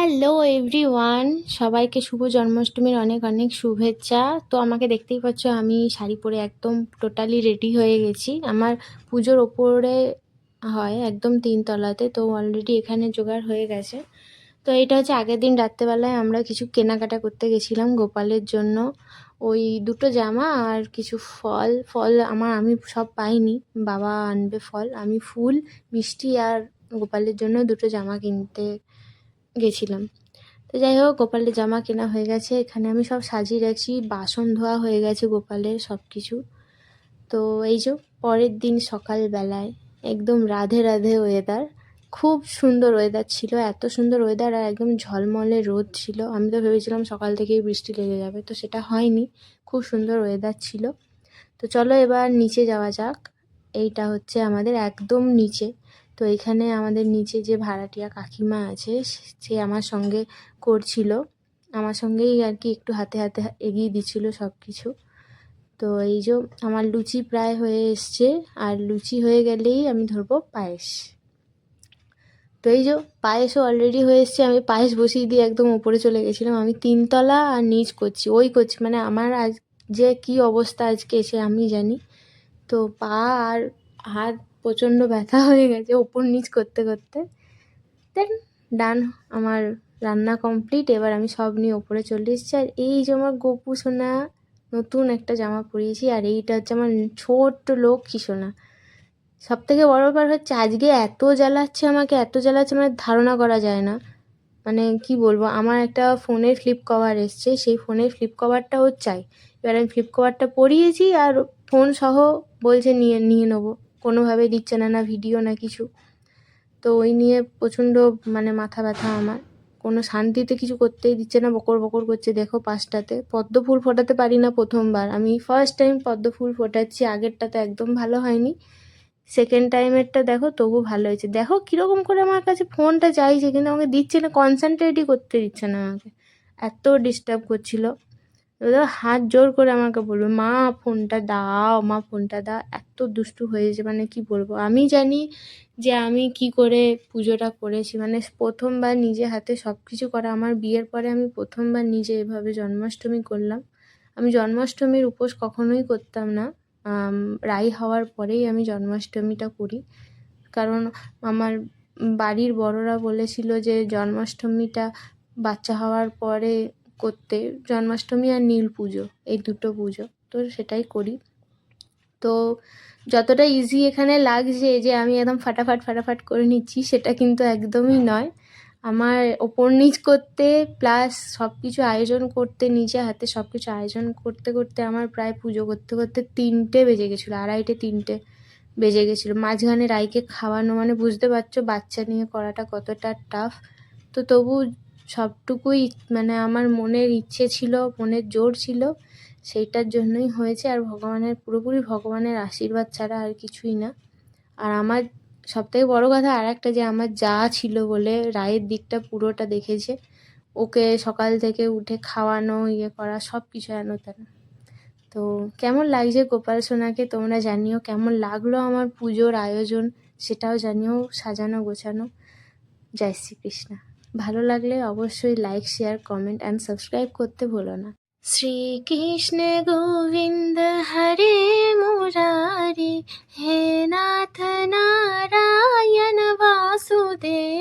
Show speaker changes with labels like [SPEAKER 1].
[SPEAKER 1] Hello everyone, সবাইকে শুভ জন্মাষ্টমীর অনেক অনেক শুভেচ্ছা। তো আমাকে দেখতেই পাচ্ছ, আমি শাড়ি পরে একদম টোটালি রেডি হয়ে গেছি। আমার পুজোর ওপরে হয় একদম 3 তলাতে, তো অলরেডি এখানে জোগাড় হয়ে গেছে। তো এটা হচ্ছে আগের দিন রাত্রেবেলায় আমরা কিছু কেনাকাটা করতে গেছিলাম গোপালের জন্য। ওই দুটো জামা আর কিছু ফল ফল আমি সব পাইনি, বাবা আনবে ফল, আমি ফুল, মিষ্টি আর গোপালের জন্য দুটো জামা কিনতে গেছিলাম। তো যাই হোক, গোপালের জামা কেনা হয়ে গেছে, এখানে আমি সব সাজিয়ে রাখছি, বাসন ধোয়া হয়ে গেছে গোপালের সব কিছু। তো এই যে পরের দিন সকালবেলায় একদম রাধে রাধে ওয়েদার, খুব সুন্দর ওয়েদার ছিল, এত সুন্দর ওয়েদার আর একদম ঝলমলে রোদ ছিল। আমি তো ভেবেছিলাম সকাল থেকেই বৃষ্টি লেগে যাবে, তো সেটা হয়নি, খুব সুন্দর ওয়েদার ছিল। তো চলো এবার নিচে যাওয়া যাক। এইটা হচ্ছে আমাদের একদম নিচে। তো এখানে আমাদের নিচে যে ভাড়াটিয়া কাকিমা আছে, সে আমার সঙ্গে করছিল, আমার সঙ্গেই আর কি একটু হাতে হাতে এগিয়ে দিচ্ছিল সব কিছু। তো এই যে আমার লুচি প্রায় হয়ে এসছে, আর লুচি হয়ে গেলেই আমি ধরবো পায়েস। তো এই যে পায়েসও অলরেডি হয়ে এসছে, আমি পায়েস বসিয়ে দিয়ে একদম উপরে চলে গেছিলাম। আমি 3 তলা আর নিচ করছি, করছি, মানে আমার আজ যে কি অবস্থা আজকে এসে আমি জানি। তো পা আর হাত প্রচণ্ড ব্যথা হয়ে গেছে ওপর নিচ করতে করতে। দেন ডান, আমার রান্না কমপ্লিট। এবার আমি সব নিয়ে ওপরে চলে এসেছি। আর এই যে আমার গোপু সোনা, নতুন একটা জামা পরিয়েছি, আর এইটা হচ্ছে আমার ছোট্ট লক্ষ্মী সোনা। সব থেকে বড় ব্যাপার হচ্ছে আজকে এত জ্বালাচ্ছে আমাকে, এত জ্বালাচ্ছে মানে ধারণা করা যায় না। মানে কি বলবো, আমার একটা ফোনের ফ্লিপ কভার এসছে, সেই ফোনের ফ্লিপ কভারটা ওর চাই। এবার আমি ফ্লিপ কভারটা পরিয়েছি আর ফোন সহ বলছে নিয়ে নিয়ে নেবো, কোনোভাবে দিচ্ছে না, না ভিডিও না কিছু। তো ওই নিয়ে প্রচণ্ড মানে মাথা ব্যথা আমার, কোনো শান্তিতে কিছু করতেই দিচ্ছে না, বকর বকর করছে। দেখো পাশটাতে পদ্ম ফুল ফোটাতে পারি না, প্রথমবার আমি ফার্স্ট টাইম পদ্ম ফুল ফোটাচ্ছি। আগেরটা তো একদম ভালো হয়নি, সেকেন্ড টাইমেরটা দেখো তবু ভালো হয়েছে। দেখো কীরকম করে আমার কাছে ফোনটা চাইছে, কিন্তু আমাকে দিচ্ছে না, কনসেন্ট্রেটই করতে দিচ্ছে না আমাকে, এত ডিস্টার্ব করছিল। এবার হাত জোর করে আমাকে বলবে, মা ফোনটা দাও, মা ফোনটা দাও, এত দুষ্টু হয়েছে মানে কি বলবো। আমি জানি যে আমি কি করে পুজোটা করেছি, মানে প্রথমবার নিজে হাতে সব কিছু করা, আমার বিয়ের পরে আমি প্রথমবার নিজে এভাবে জন্মাষ্টমী করলাম। আমি জন্মাষ্টমীর উপোস কখনোই করতাম না, রাই হওয়ার পরেই আমি জন্মাষ্টমীটা করি। কারণ আমার বাড়ির বড়রা বলেছিল যে জন্মাষ্টমীটা বাচ্চা হওয়ার পরে করতে, জন্মাষ্টমী আর নীল পুজো, এই দুটো পুজো, তো সেটাই করি। তো যতটা ইজি এখানে লাগছে যে আমি একদম ফাটাফাট ফাটাফাট করে নিচ্ছি, সেটা কিন্তু একদমই নয়। আমার ওপর নিচ করতে প্লাস সব কিছু আয়োজন করতে, নিজে হাতে সব কিছু আয়োজন করতে করতে আমার প্রায় পুজো করতে করতে 3টে বেজে গেছিলো, 2:30-3টে বেজে গেছিলো। মাঝখানে রাইকে খাওয়ানো, মানে বুঝতে পারছো বাচ্চা নিয়ে করাটা কতটা টাফ। তো তবু সবটুকুই মানে আমার মনের ইচ্ছে ছিল, মনের জোর ছিল, সেইটার জন্যই হয়েছে। আর ভগবানের, পুরোপুরি ভগবানের আশীর্বাদ ছাড়া আর কিছুই না। আর আমার সবথেকে বড় কথা আর একটা, যে আমার যা ছিল বলে রায়ের দিকটা পুরোটা দেখেছে, ওকে সকাল থেকে উঠে খাওয়ানো, করা, সব কিছু হেন তেন। তো কেমন লাগছে গোপাল সোনাকে তোমরা জানিও, কেমন লাগলো আমার পুজোর আয়োজন সেটাও জানিও, সাজানো গোছানো। জয় শ্রীকৃষ্ণ। ভালো লাগলে অবশ্যই like, share, comment and subscribe করতে ভুলো না। শ্রীকৃষ্ণ গোবিন্দ হরে মুরারি, হে নাথ নারায়ণ বাসুদেব।